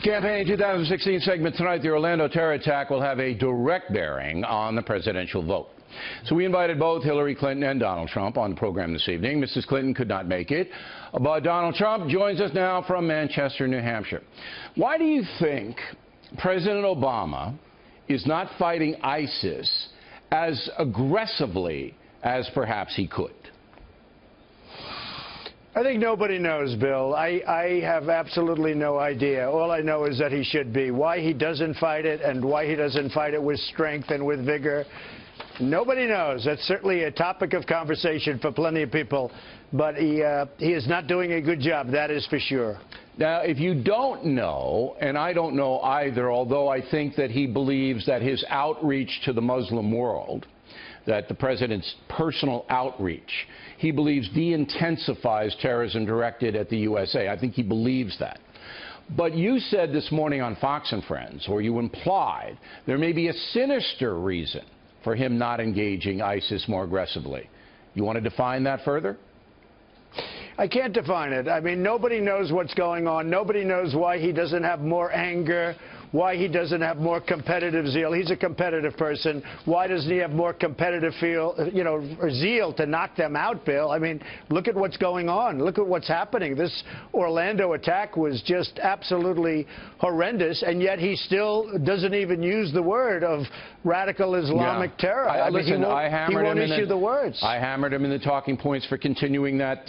Campaign 2016 segment tonight. The Orlando terror attack will have a direct bearing on the presidential vote. So we invited both Hillary Clinton and Donald Trump on the program this evening. Mrs. Clinton could not make it, but Donald Trump joins us now from Manchester, New Hampshire. Why do you think President Obama is not fighting ISIS as aggressively as perhaps he could? I think nobody knows, Bill. I have absolutely no idea. All I know is that he should be. Why he doesn't fight it and why he doesn't fight it with strength and with vigor, nobody knows. That's certainly a topic of conversation for plenty of people. But he is not doing a good job, that is for sure. Now, if you don't know, and I don't know either, although I think that he believes that his outreach to the Muslim world, that the president's personal outreach, he believes de-intensifies terrorism directed at the USA. I think he believes that. But you said this morning on Fox and Friends, or you implied, there may be a sinister reason for him not engaging ISIS more aggressively. You want to define that further? I can't define it. I mean, nobody knows what's going on. Nobody knows why he doesn't have more anger, why he doesn't have more competitive zeal. He's a competitive person. Why doesn't he have more competitive zeal to knock them out, Bill? I mean, look at what's going on. Look at what's happening. This Orlando attack was just absolutely horrendous, and yet he still doesn't even use the word of radical Islamic terror. I mean, he won't issue the words. I hammered him in the talking points for continuing that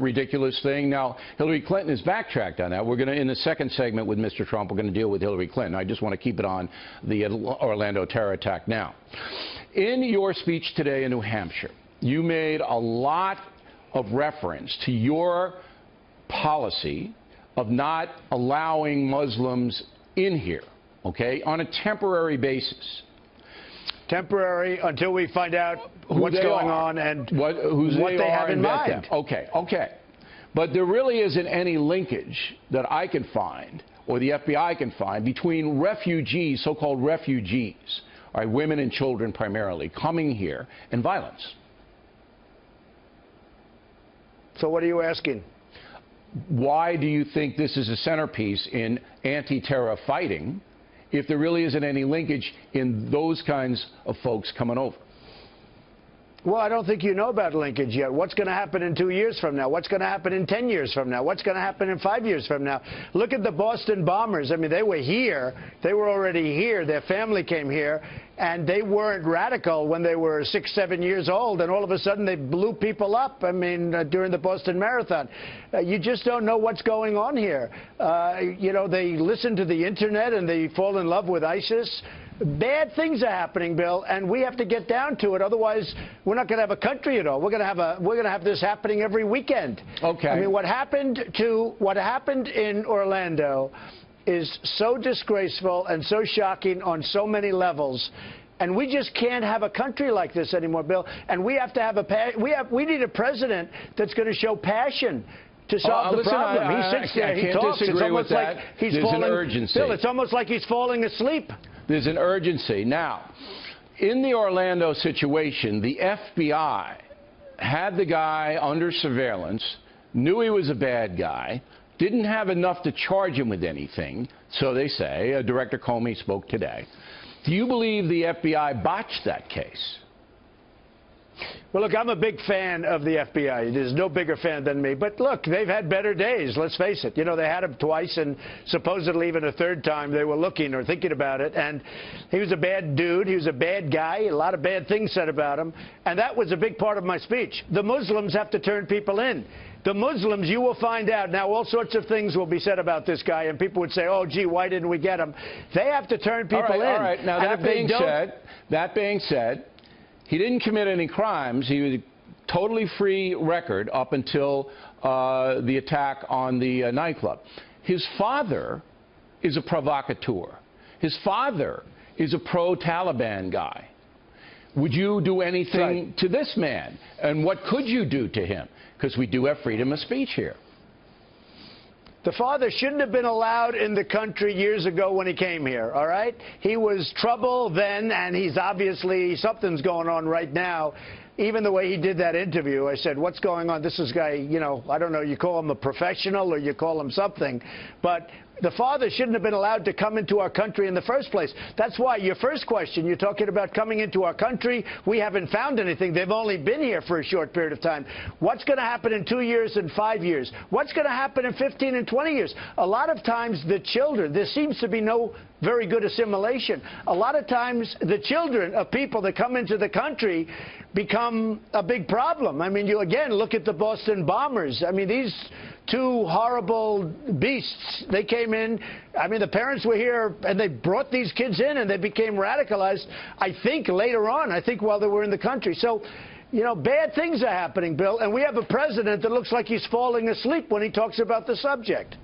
ridiculous thing. Now, Hillary Clinton has backtracked on that. We're going to, in the second segment with Mr. Trump, we're going to deal with Hillary Clinton. I just want to keep it on the Orlando terror attack now. In your speech today in New Hampshire, you made a lot of reference to your policy of not allowing Muslims in here, okay, on a temporary basis. Temporary until we find out what's going on and what they have in mind. Okay. But there really isn't any linkage that I can find, or the FBI can find, between refugees, so-called refugees, all right, women and children primarily, coming here, and violence. So what are you asking? Why do you think this is a centerpiece in anti-terror fighting if there really isn't any linkage in those kinds of folks coming over? Well, I don't think you know about linkage yet. What's going to happen in 2 years from now? What's going to happen in 10 years from now? What's going to happen in 5 years from now? Look at the Boston bombers. I mean, they were here. They were already here. Their family came here, and they weren't radical when they were 6, 7 years old, and all of a sudden they blew people up, I mean, during the Boston Marathon. You just don't know what's going on here. You know, they listen to the Internet, and they fall in love with ISIS. Bad things are happening, Bill, and we have to get down to it. Otherwise, we're not going to have a country at all. We're going to have this happening every weekend. Okay. I mean, what happened in Orlando is so disgraceful and so shocking on so many levels. And we just can't have a country like this anymore, Bill. And we have to have we need a president that's going to show passion to solve the problem. He sits there, he talks. It's almost like he's falling. There's an urgency. Bill, it's almost like he's falling asleep. There's an urgency. Now, in the Orlando situation, the FBI had the guy under surveillance, knew he was a bad guy, didn't have enough to charge him with anything, so they say. Director Comey spoke today. Do you believe the FBI botched that case? Well, look, I'm a big fan of the FBI. There's no bigger fan than me. But look, they've had better days, let's face it. You know, they had him twice, and supposedly even a third time they were looking or thinking about it. And he was a bad dude. He was a bad guy. A lot of bad things said about him. And that was a big part of my speech. The Muslims have to turn people in. The Muslims, you will find out. Now, all sorts of things will be said about this guy, and people would say, oh, gee, why didn't we get him? They have to turn people in. All right. Now, that being said, he didn't commit any crimes. He was a totally free record up until the attack on the nightclub. His father is a provocateur. His father is a pro-Taliban guy. Would you do anything to this man? And what could you do to him? Because we do have freedom of speech here. The father shouldn't have been allowed in the country years ago when he came here, all right? He was trouble then, and he's obviously, something's going on right now. Even the way he did that interview, I said, what's going on? This is guy, you know, I don't know, you call him a professional or you call him something. But The father shouldn't have been allowed to come into our country in the first place. That's why your first question, you're talking about coming into our country. We haven't found anything. They've only been here for a short period of time. What's going to happen in 2 years and 5 years? What's going to happen in 15 and 20 years? A lot of times the children, there seems to be no very good assimilation. A lot of times the children of people that come into the country become a big problem. I mean, you again look at the Boston bombers. I mean, these two horrible beasts, they came in. I mean, the parents were here, and they brought these kids in, and they became radicalized, I think, later on, I think while they were in the country. So, you know, bad things are happening, Bill, and we have a president that looks like he's falling asleep when he talks about the subject.